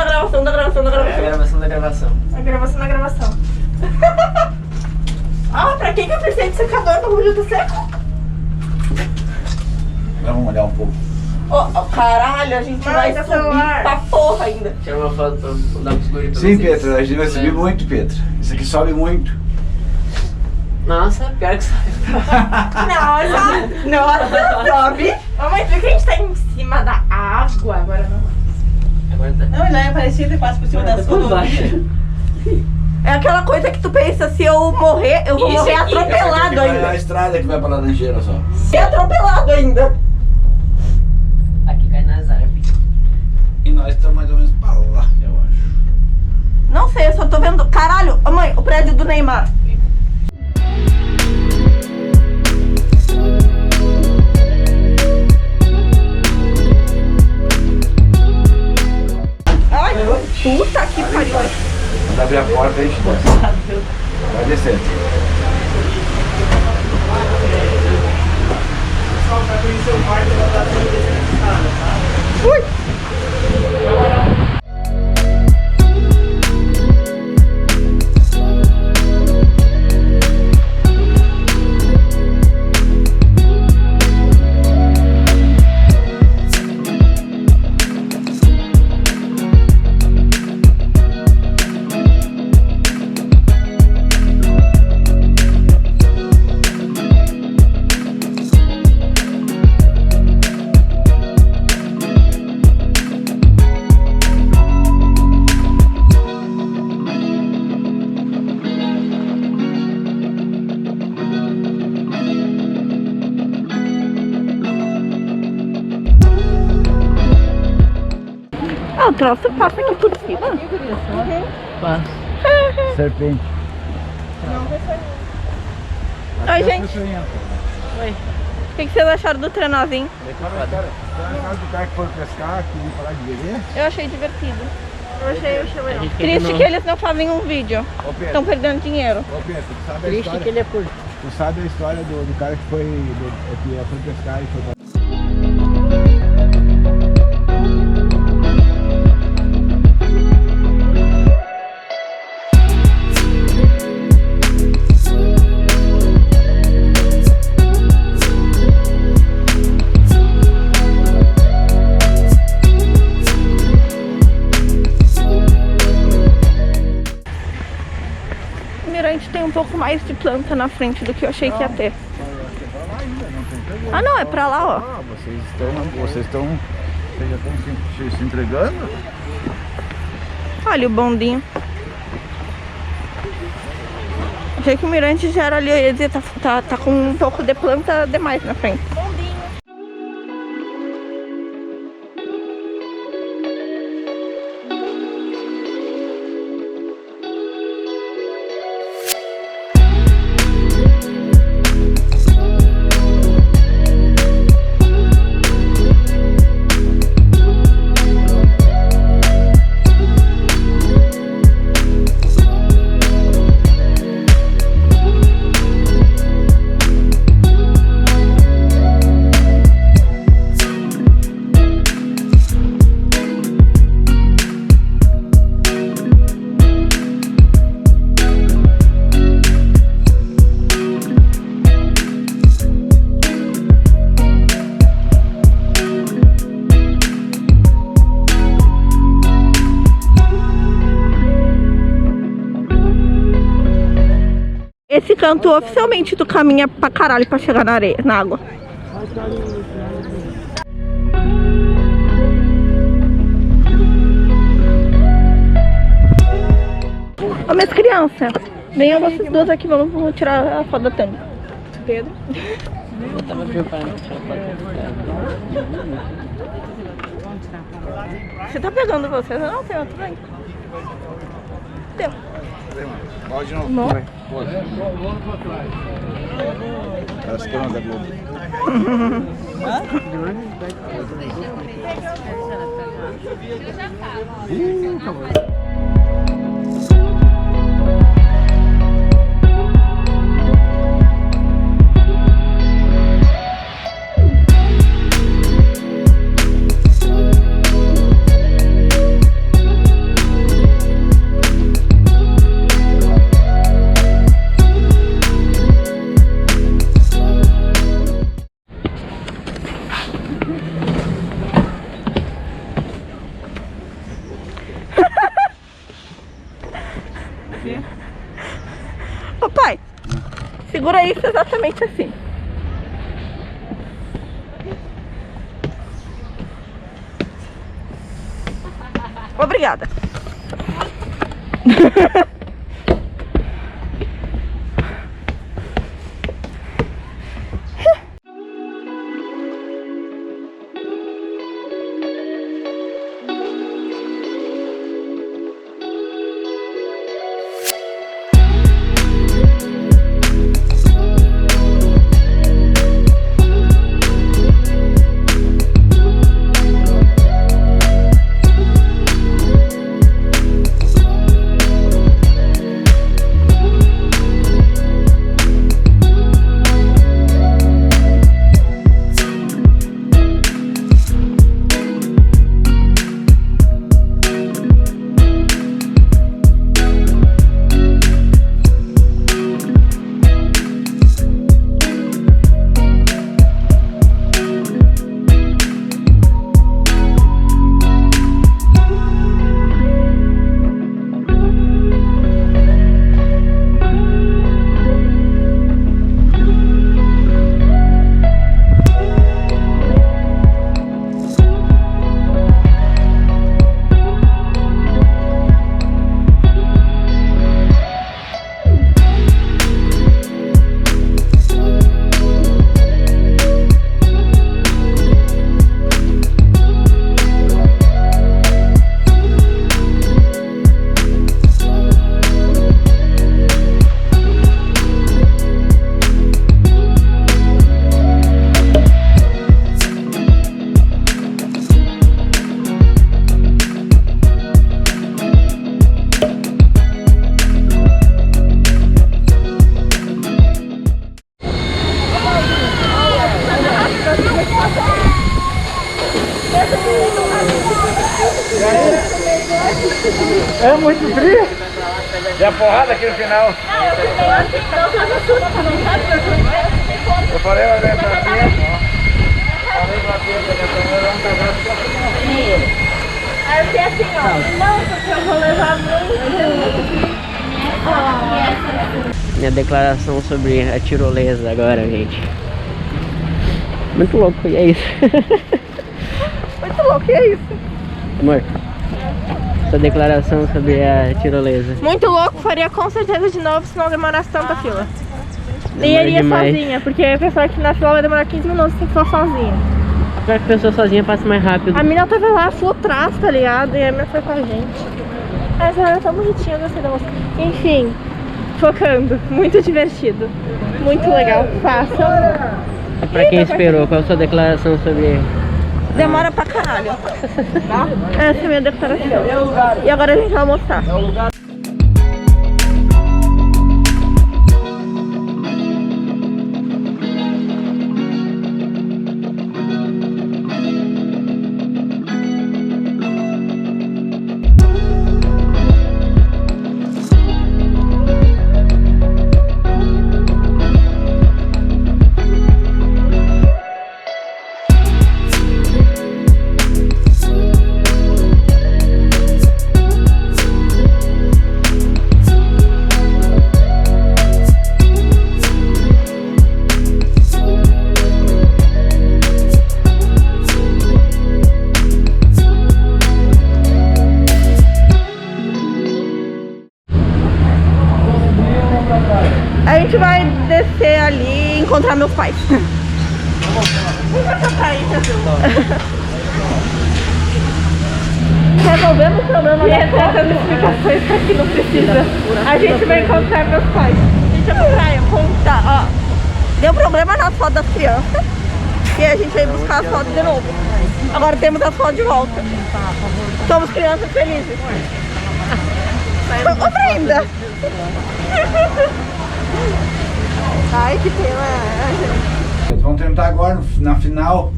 da gravação, da gravação, da gravação. É a gravação da gravação. A gravação da gravação. Ah, pra que eu precisei de secador no Rio do Seco? Vamos olhar um pouco. Oh, caralho, a gente vai subir pra porra ainda. Tira uma foto pra dar pro seguro pra Sim, vocês. Pietra, a gente vai subir muito, Pietra. Isso aqui sobe muito. Nossa, pior que sabe. Nossa, sobe. Mamãe, viu que a gente tá em cima da água? Agora não mais. Agora tá. Não, ele é parecido e passa por cima das rodovias. É aquela coisa que tu pensa, se eu morrer, eu vou Isso morrer aqui, atropelado Vai ainda. a estrada que vai pra laranjeira só. Se atropelado ainda. Aqui cai nas árvores. E nós estamos mais ou menos pra lá, eu acho. Não sei, eu só tô vendo. Caralho, ô mãe, o prédio do Neymar. Ai, puta que pariu. Quando abrir a porta, a gente desce. Vai descendo. Ui! Ah, o troço passa aqui por cima. Passa. Serpente. Oi, gente. Oi. O que vocês acharam do trenozinho? Cara do cara que foi pescar, que veio falar de bebê. Eu achei divertido. Eu achei legal. gente Triste que eles não fazem um vídeo. Ô Pedro, Estão perdendo dinheiro. tu sabe a Triste história? que ele é curto. Tu sabe a história do cara que foi pescar e foi pra... O mirante tem um pouco mais de planta na frente do que eu achei que ia ter. Ah não, é pra lá, ó. Ah, vocês já estão se entregando? Olha o bondinho. Achei que o mirante já era ali, eu ia dizer, tá com um pouco de planta demais na frente. Esse canto oficialmente tu caminha pra caralho pra chegar na areia, na água. Ô, minhas crianças, venham vocês duas aqui, vamos tirar a foto da Tânia. Pedro? Eu tava preparando pra tirar foto do cara. Você tá pegando vocês? Não, tem outro, vem. Deu. Pode de novo. Não. Vai. As câmeras da Globo. Segura isso exatamente assim. Obrigada. É muito frio. E a porrada aqui no final. Eu falei, vai ver pra cima. Falei pra Pietra que a primeira é um casal de café. Aí eu fiquei assim, ó. Não, porque eu vou levar muito. Minha declaração sobre a tirolesa agora, gente. Muito louco, e é isso. Muito louco, e é isso. Amor, sua declaração sobre a tirolesa. Muito louco, faria com certeza de novo se não demorasse tanta fila. E Demora iria demais. sozinha, porque a pessoa que na fila vai demorar 15 minutos, tem que for sozinha. Pior que a pessoa sozinha passa mais rápido. A mina tava lá, full atrás, tá ligado? E a mina foi com a gente. Mas ela era tão bonitinha, eu gostei da moça. Enfim, focando, muito divertido. Muito legal, façam. E pra quem esperou, qual a sua declaração sobre... Demora pra caralho. Essa é a minha declaração. E agora a gente vai almoçar. A gente vai descer ali e encontrar meus pais. Vamos passar pra aí, Jesus. Resolvemos o problema da dando explicações pra que não precisa. A gente vai encontrar meus pais. A gente vai pra praia, conta, ó. Deu problema nas fotos das crianças. E a gente veio buscar as fotos de novo. Agora temos as fotos de volta. Somos crianças felizes. Ô, Brenda! Ai, que pena. Vamos tentar agora na final.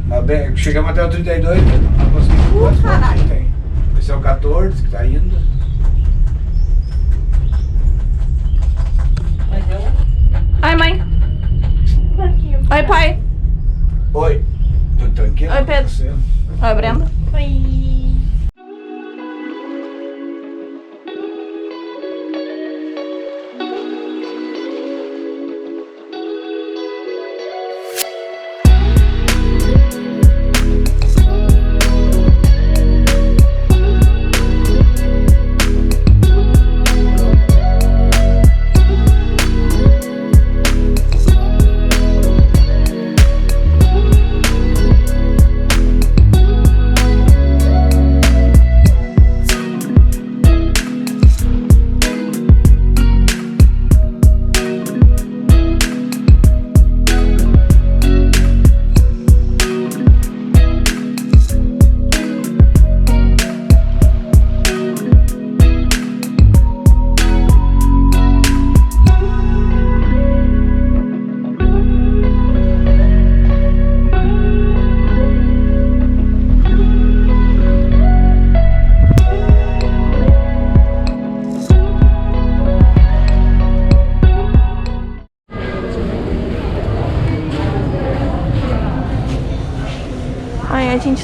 Mas bem, chegamos até o 32, não conseguimos quantos pontos tem. Esse é o 14 que tá indo. Ai, mãe. Oi, pai. Oi. Tudo tranquilo? Oi, Pedro. Você? Oi, Brenda. Oi.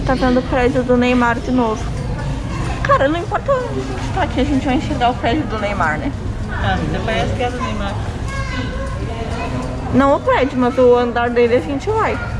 tá vendo o prédio do Neymar de novo. Cara, não importa onde a gente tá aqui, a gente vai enxergar o prédio do Neymar, né? Ah, você conhece que é do Neymar. Não o prédio, mas o andar dele a gente vai.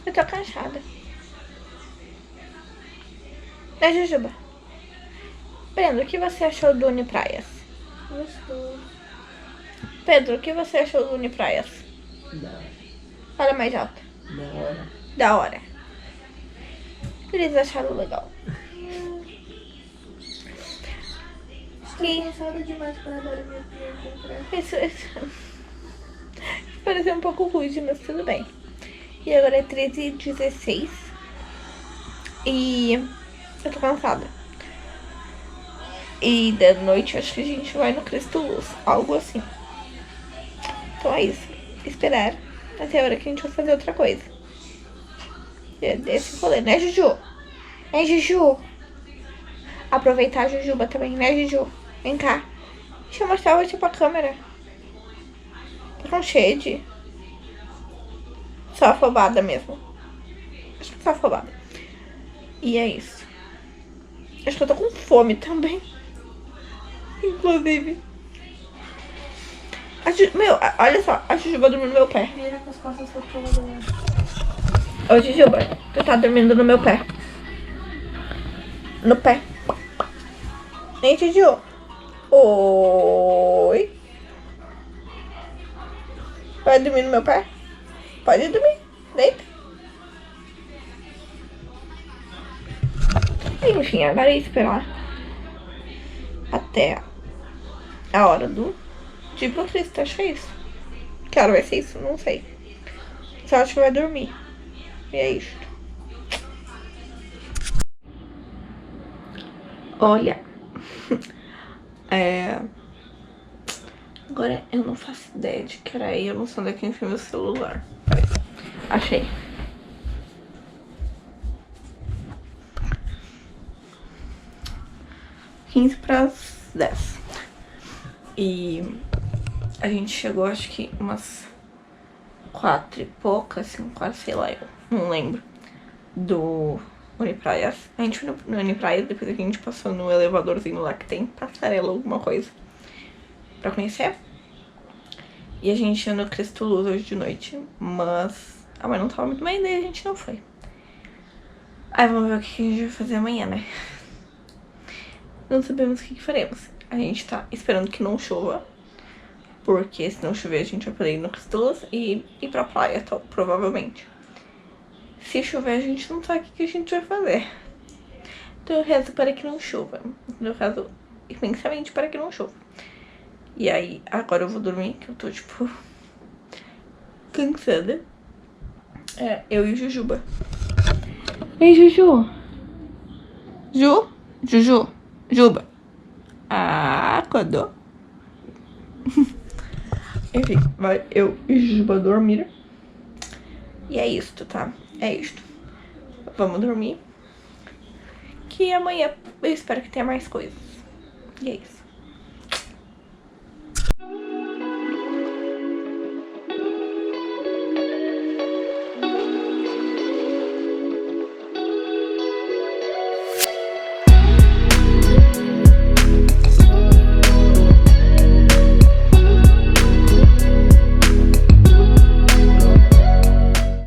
Eu tô cansada. Né, Jujuba? Pedro, o que você achou do Unipraias? Gostou. Pedro, o que você achou do Unipraias? Da hora. Fala mais alto. Da hora. Da hora. Eles acharam legal. Estou cansada demais para dar a minha comprar. Isso pareceu um pouco rude, mas tudo bem. E agora é 13h16. E eu tô cansada. E da noite acho que a gente vai no Cristo Luz. Algo assim. Então é isso. Esperar até a hora que a gente vai fazer outra coisa. Desse rolê, né, Juju? Hein, Juju? Aproveitar a Jujuba também, né, Juju? Vem cá. Deixa eu mostrar você pra câmera. Tá com shade. Só afobada mesmo. Acho que só afobada. E é isso. Acho que eu tô com fome também. Inclusive. Meu, olha só. A Jujuba dormindo no meu pé. Vira com as costas pra fora. Ô, Jujuba, tu tá dormindo no meu pé. No pé. Hein, Juju? Oi. Vai dormir no meu pé? Pode dormir. Deita. Enfim, agora é esperar até a hora do tipo Cristo, acho que é isso. Que hora vai ser isso? Não sei. Só acho que vai dormir. E é isso. Olha. Agora eu não faço ideia de que era aí. Eu não sei onde é que eu enfio meu celular. Peraí. Achei. Quinze para as 10. E a gente chegou, acho que umas 4 e poucas, assim, quase, sei lá, eu não lembro, do Unipraias. A gente foi no Unipraias, depois a gente passou no elevadorzinho lá que tem passarela, alguma coisa, pra conhecer. E a gente ia no Cristo Luz hoje de noite, mas a mãe não tava muito bem, daí a gente não foi. Aí vamos ver o que a gente vai fazer amanhã, né? Não sabemos o que faremos. A gente tá esperando que não chova, porque se não chover a gente vai poder ir no Cristo Luz e ir pra praia, então, provavelmente. Se chover a gente não sabe o que a gente vai fazer. Então eu rezo para que não chova. Eu rezo imensamente para que não chova. E aí, agora eu vou dormir, que eu tô, tipo, cansada. Eu e o Jujuba. Ei, Juju. Juju. Juba. Acordou. Enfim, vai eu e Juba dormir. E é isto, tá? É isto. Vamos dormir. Que amanhã eu espero que tenha mais coisas. E é isso.